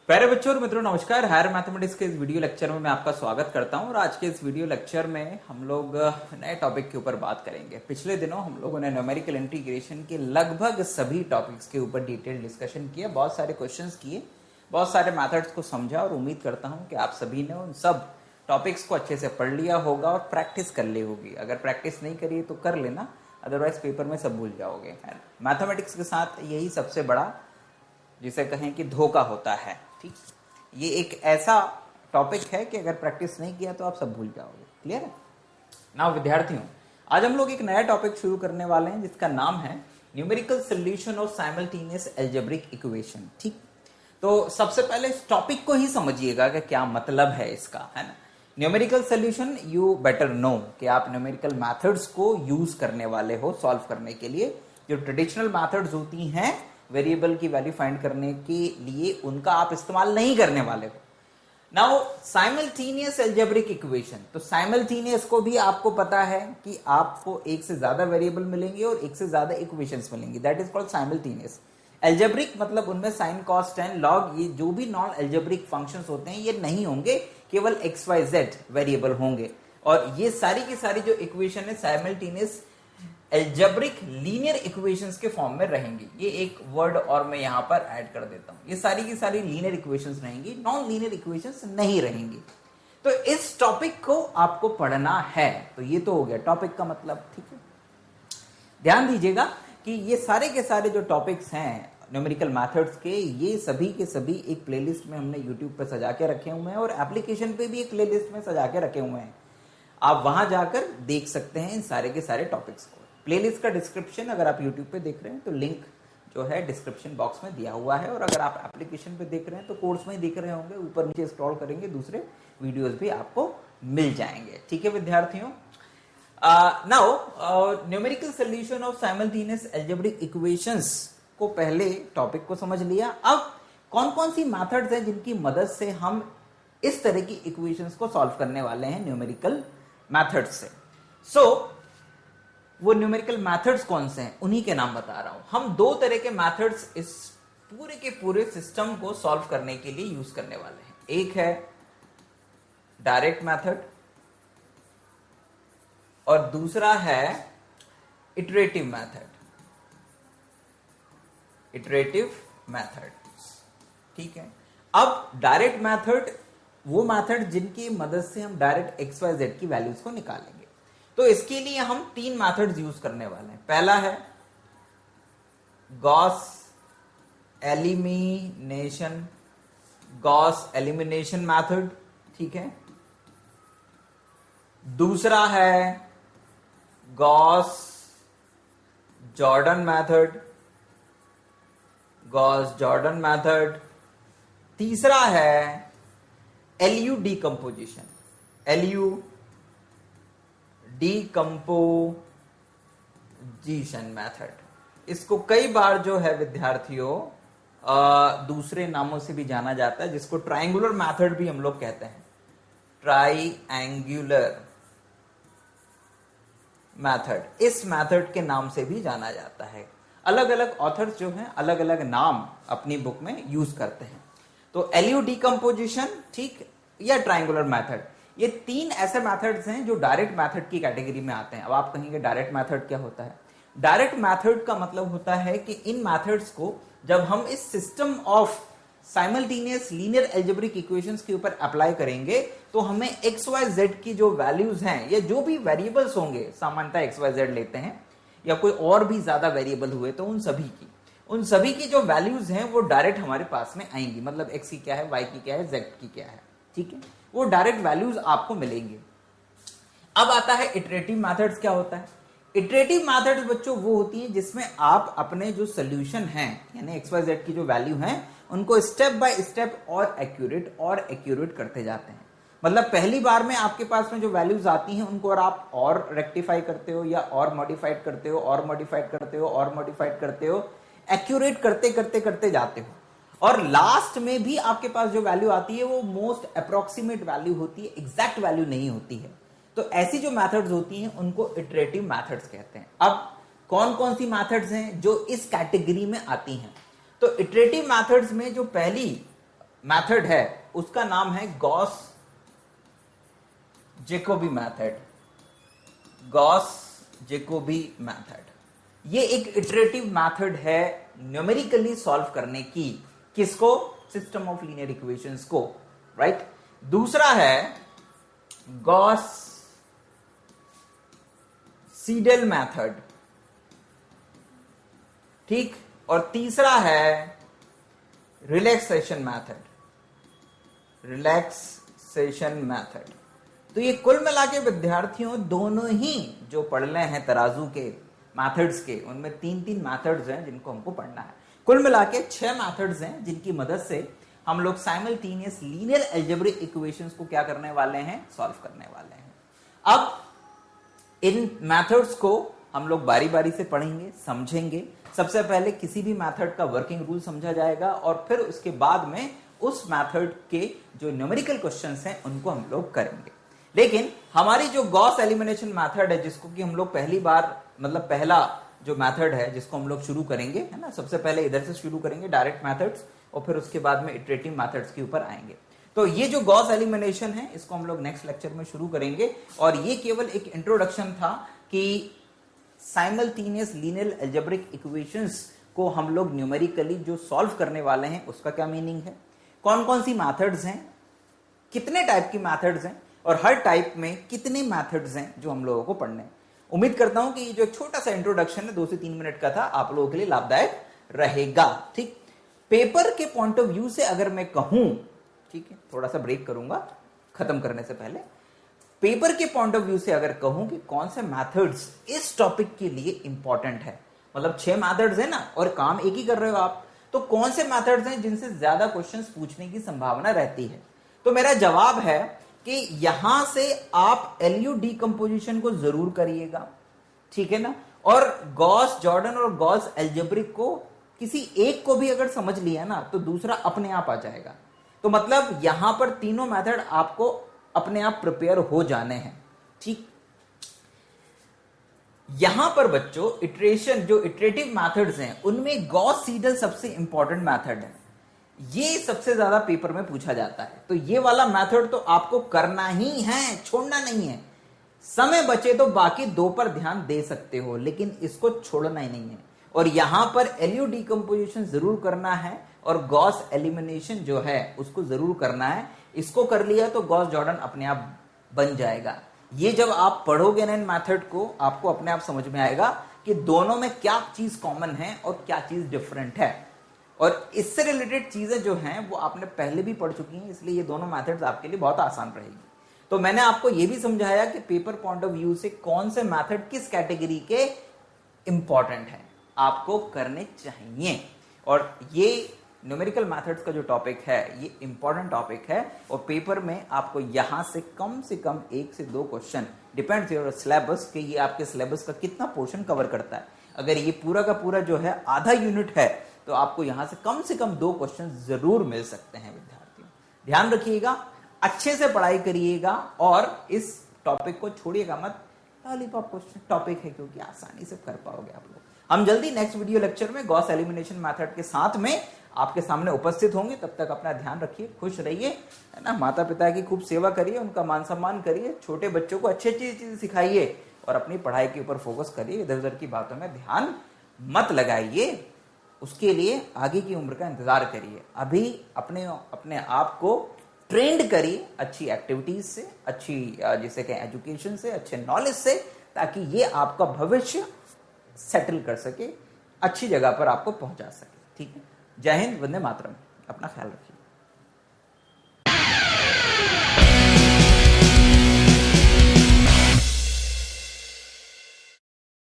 प्यारे बच्चों और मित्रों नमस्कार। हायर मैथमेटिक्स के इस वीडियो लेक्चर में मैं आपका स्वागत करता हूं और आज के इस वीडियो लेक्चर में हम लोग नए टॉपिक के ऊपर बात करेंगे। पिछले दिनों हम लोगों ने न्यूमेरिकल इंटीग्रेशन के लगभग सभी टॉपिक्स के ऊपर डिटेल डिस्कशन किया, बहुत सारे क्वेश्चंस किए, बहुत सारे मैथड्स को समझा और उम्मीद करता हूं कि आप सभी ने उन सब टॉपिक्स को अच्छे से पढ़ लिया होगा और प्रैक्टिस कर ली होगी। अगर प्रैक्टिस नहीं करिए तो कर लेना, अदरवाइज पेपर में सब भूल जाओगे। मैथमेटिक्स के साथ यही सबसे बड़ा जिसे कहें कि धोखा होता है। ठीक, ये एक ऐसा टॉपिक है कि अगर प्रैक्टिस नहीं किया तो आप सब भूल जाओगे। क्लियर है ना विद्यार्थियों? आज हम लोग एक नया टॉपिक शुरू करने वाले हैं जिसका नाम है numerical solution of simultaneous algebraic equation. ठीक, तो सबसे पहले इस टॉपिक को ही समझिएगा कि क्या मतलब है इसका, है ना। Numerical solution, you better know कि आप न्यूमेरिकल मेथड्स को यूज करने वाले हो सॉल्व करने के लिए। जो ट्रेडिशनल मेथड्स होती हैं वेरिएबल की वैल्यू फाइंड करने के लिए, उनका आप इस्तेमाल नहीं करने वाले हो। नाउ साइमल्टेनियस अलजेब्रिक इक्वेशन, तो साइमल्टेनियस को भी आपको पता है कि आपको एक से ज्यादा वेरिएबल मिलेंगे और एक से ज्यादा इक्वेशंस मिलेंगी, that is called simultaneous. Algebraic मतलब उनमें साइन कॉस टेन लॉग, ये जो भी नॉन अलजेब्रिक फंक्शंस होते हैं ये नहीं होंगे, केवल एक्स वाई जेड वेरिएबल होंगे। और ये सारी की सारी जो इक्वेशन है साइमल्टेनियस अलजेब्रिक लीनियर इक्वेशंस के फॉर्म में रहेंगी। ये एक वर्ड और मैं यहां पर ऐड कर देता हूं, ये सारी की सारी लीनियर इक्वेशंस रहेंगी, नॉन लीनियर इक्वेशंस नहीं रहेंगी। तो इस टॉपिक को आपको पढ़ना है, तो ये तो हो गया टॉपिक का मतलब। ठीक है, ध्यान दीजिएगा कि ये सारे के सारे जो टॉपिक्स हैं न्यूमेरिकल मेथड्स के, ये सभी के सभी एक प्लेलिस्ट में हमने यूट्यूब पे सजा के रखे हुए हैं और एप्लीकेशन पे भी एक प्लेलिस्ट में सजा के रखे हुए हैं। आप वहां जाकर देख सकते हैं इन सारे के सारे टॉपिक्स को। प्लेलिस्ट का डिस्क्रिप्शन अगर आप यूट्यूब पे देख रहे हैं तो लिंक जो है डिस्क्रिप्शन बॉक्स में दिया हुआ है, और अगर आप एप्लीकेशन पे देख रहे हैं तो कोर्स में ही दिख रहे होंगे, ऊपर नीचे स्क्रॉल करेंगे दूसरे वीडियोस भी आपको मिल जाएंगे। ठीक है विद्यार्थियों, now numerical solution of simultaneous algebraic equations को पहले टॉपिक को समझ लिया। अब कौन कौन सी मेथड्स हैं जिनकी मदद से हम इस तरह की इक्वेशंस को सॉल्व करने वाले हैं न्यूमेरिकल मेथड्स से। सो वो न्यूमेरिकल मेथड्स कौन से हैं उन्हीं के नाम बता रहा हूं। हम दो तरह के मेथड्स इस पूरे के पूरे सिस्टम को सॉल्व करने के लिए यूज करने वाले हैं। एक है डायरेक्ट मेथड और दूसरा है इटरेटिव मेथड। इटरेटिव मेथड, ठीक है। अब डायरेक्ट मेथड वो मेथड जिनकी मदद से हम डायरेक्ट एक्स वाई जेड की वैल्यूज को निकालेंगे। तो इसके लिए हम तीन मेथड्स यूज करने वाले हैं। पहला है गॉस एलिमिनेशन मेथड, ठीक है। दूसरा है गॉस जॉर्डन मेथड। तीसरा है एलयू डीकंपोजिशन मेथड। इसको कई बार जो है विद्यार्थियों दूसरे नामों से भी जाना जाता है, जिसको ट्रायंगुलर मेथड भी हम लोग कहते हैं। ट्राइएंगुलर मेथड, इस मेथड के नाम से भी जाना जाता है। अलग अलग ऑथर्स जो हैं अलग अलग नाम अपनी बुक में यूज करते हैं। तो एलयू डीकंपोजिशन, ठीक, या ट्रायंगुलर मेथड, ये तीन ऐसे मेथड्स हैं जो डायरेक्ट मेथड की कैटेगरी में आते हैं। अब आप कहेंगे डायरेक्ट मेथड क्या होता है? डायरेक्ट मेथड का मतलब होता है कि इन मेथड्स को जब हम इस system of simultaneous linear algebraic equations के ऊपर अप्लाई करेंगे तो हमें एक्स वाई जेड की जो वैल्यूज हैं या जो भी वेरिएबल्स होंगे, सामान्यतः एक्स वाई जेड लेते हैं, या कोई और भी ज्यादा वेरिएबल हुए तो उन सभी की जो वैल्यूज हैं वो डायरेक्ट हमारे पास में आएंगी। मतलब एक्स की क्या है, वाई की क्या है, जेड की क्या है, ठीक है, वो डायरेक्ट वैल्यूज आपको मिलेंगे। अब आता है इटरेटिव मेथड्स। क्या होता है इटरेटिव मेथड्स बच्चों? वो होती है जिसमें आप अपने जो सोल्यूशन हैं यानी एक्स वाई जेड की जो वैल्यू हैं उनको स्टेप बाय स्टेप और एक्यूरेट करते जाते हैं। मतलब पहली बार में आपके पास में जो वैल्यूज आती हैं उनको आप और रेक्टिफाई करते हो या और मॉडिफाइड करते हो, एक्यूरेट करते जाते हो, और लास्ट में भी आपके पास जो वैल्यू आती है वो मोस्ट अप्रोक्सीमेट वैल्यू होती है, एग्जैक्ट वैल्यू नहीं होती है। तो ऐसी जो मेथड्स होती हैं उनको इटरेटिव मेथड्स कहते हैं। अब कौन कौन सी मेथड्स हैं जो इस कैटेगरी में आती हैं? तो इटरेटिव मेथड्स में जो पहली मेथड है उसका नाम है गॉस जेकोबी मेथड। गॉस जेकोबी मेथड ये एक इटरेटिव मेथड है न्यूमेरिकली सॉल्व करने की। किसको? सिस्टम ऑफ लीनियर इक्वेशंस को, राइट। दूसरा है गॉस सीडेल मेथड, ठीक। और तीसरा है रिलैक्सेशन मेथड। Relaxation method. तो ये कुल मिला के विद्यार्थियों दोनों ही जो पढ़ रहे हैं तराजू के मैथड्स के, उनमें 3-3 मैथड्स हैं जिनको हमको पढ़ना है। कुल मिला के 6 मैथड्स हैं जिनकी मदद से हम लोग साइमल्टेनियस लीनियर अलजेब्रिक इक्वेशंस को क्या करने वाले हैं? सॉल्व करने वाले हैं। अब इन मैथड्स को हम लोग बारी बारी से पढ़ेंगे, समझेंगे। सबसे पहले किसी भी मैथड का वर्किंग रूल समझा जाएगा और फिर उसके बाद में उस मैथड के जो न्यूमेरिकल क्वेश्चंस हैं उनको हम लोग करेंगे। लेकिन हमारी जो गॉस एलिमिनेशन मेथड है, जिसको कि हम लोग पहली बार मतलब पहला जो मेथड है जिसको हम लोग शुरू करेंगे, है ना, सबसे पहले इधर से शुरू करेंगे डायरेक्ट मेथड्स और फिर उसके बाद में इटरेटिव मेथड्स के ऊपर आएंगे। तो ये जो गॉस एलिमिनेशन है इसको हम लोग नेक्स्ट लेक्चर में शुरू करेंगे और ये केवल एक इंट्रोडक्शन था कि साइमल्टेनियस लीनियर अलजेब्रिक इक्वेशंस को हम लोग न्यूमेरिकली जो सॉल्व करने वाले हैं उसका क्या मीनिंग है, कौन कौन सी मैथड्स हैं, कितने टाइप की मैथड्स हैं और हर टाइप में कितने मैथड्स हैं जो हम लोगों को पढ़ने हैं। उम्मीद करता हूं कि ये जो छोटा सा इंट्रोडक्शन है 2 से 3 मिनट का था, आप लोगों के लिए लाभदायक रहेगा, ठीक। पेपर के पॉइंट ऑफ व्यू से अगर मैं कहूं, ठीक है, थोड़ा सा ब्रेक करूंगा खत्म करने से पहले। पेपर के पॉइंट ऑफ व्यू से अगर कहूं कि कौन से मैथड्स इस टॉपिक के लिए इंपॉर्टेंट है, मतलब 6 मैथड्स है ना और काम एक ही कर रहे हो आप, तो कौन से मैथड्स हैं जिनसे ज्यादा क्वेश्चंस पूछने की संभावना रहती है? तो मेरा जवाब है कि यहां से आप एलयू डीकंपोजिशन को जरूर करिएगा, ठीक है ना, और गॉस जॉर्डन और गॉस अलजेब्रिक को किसी एक को भी अगर समझ लिया ना तो दूसरा अपने आप आ जाएगा। तो मतलब यहां पर तीनों मेथड आपको अपने आप प्रिपेयर हो जाने हैं, ठीक। यहां पर बच्चों इटरेशन जो इटरेटिव मेथड्स हैं उनमें गॉस सीडल सबसे इंपॉर्टेंट मेथड है, ये सबसे ज्यादा पेपर में पूछा जाता है। तो ये वाला मेथड तो आपको करना ही है, छोड़ना नहीं है। समय बचे तो बाकी 2 पर ध्यान दे सकते हो लेकिन इसको छोड़ना ही नहीं है। और यहां पर एलयू डीकंपोजिशन जरूर करना है और गॉस एलिमिनेशन जो है उसको जरूर करना है। इसको कर लिया तो गॉस जॉर्डन अपने आप बन जाएगा। ये जब आप पढ़ोगे ना इन मेथड को आपको अपने आप समझ में आएगा कि दोनों में क्या चीज कॉमन है और क्या चीज डिफरेंट है। और इससे रिलेटेड चीजें जो हैं वो आपने पहले भी पढ़ चुकी हैं, इसलिए ये दोनों मेथड्स आपके लिए बहुत आसान रहेगी। तो मैंने आपको ये भी समझाया कि पेपर पॉइंट ऑफ व्यू से कौन से मेथड किस कैटेगरी के इंपॉर्टेंट है, आपको करने चाहिए। और ये न्यूमेरिकल मेथड्स का जो टॉपिक है ये इंपॉर्टेंट टॉपिक है और पेपर में आपको यहां से कम 1 से 2 क्वेश्चन, डिपेंड्स योर सिलेबस कि ये आपके सिलेबस का कितना पोर्शन कवर करता है। अगर ये पूरा का पूरा जो है आधा यूनिट है तो आपको यहां से कम 2 क्वेश्चन जरूर मिल सकते हैं। विद्यार्थियों ध्यान रखिएगा, अच्छे से पढ़ाई करिएगा और इस टॉपिक को छोड़िएगा मत। लॉलीपॉप क्वेश्चन टॉपिक है क्योंकि आसानी से कर पाओगे आप लोग। हम जल्दी नेक्स्ट वीडियो लेक्चर में गॉस एलिमिनेशन मेथड के साथ में आपके सामने उपस्थित होंगे। तब तक अपना ध्यान रखिए, खुश रहिए, है ना, माता पिता की खूब सेवा करिए, उनका मान सम्मान करिए, छोटे बच्चों को अच्छी अच्छी चीजें सिखाइए और अपनी पढ़ाई के ऊपर फोकस करिए। इधर उधर की बातों में ध्यान मत लगाइए, उसके लिए आगे की उम्र का इंतजार करिए। अभी अपने आप को ट्रेंड करिए अच्छी एक्टिविटीज से, अच्छी जिसे कहें एजुकेशन से, अच्छे नॉलेज से, ताकि ये आपका भविष्य सेटल कर सके, अच्छी जगह पर आपको पहुंचा सके, ठीक है। जय हिंद, वंदे मातरम, अपना ख्याल रखिए।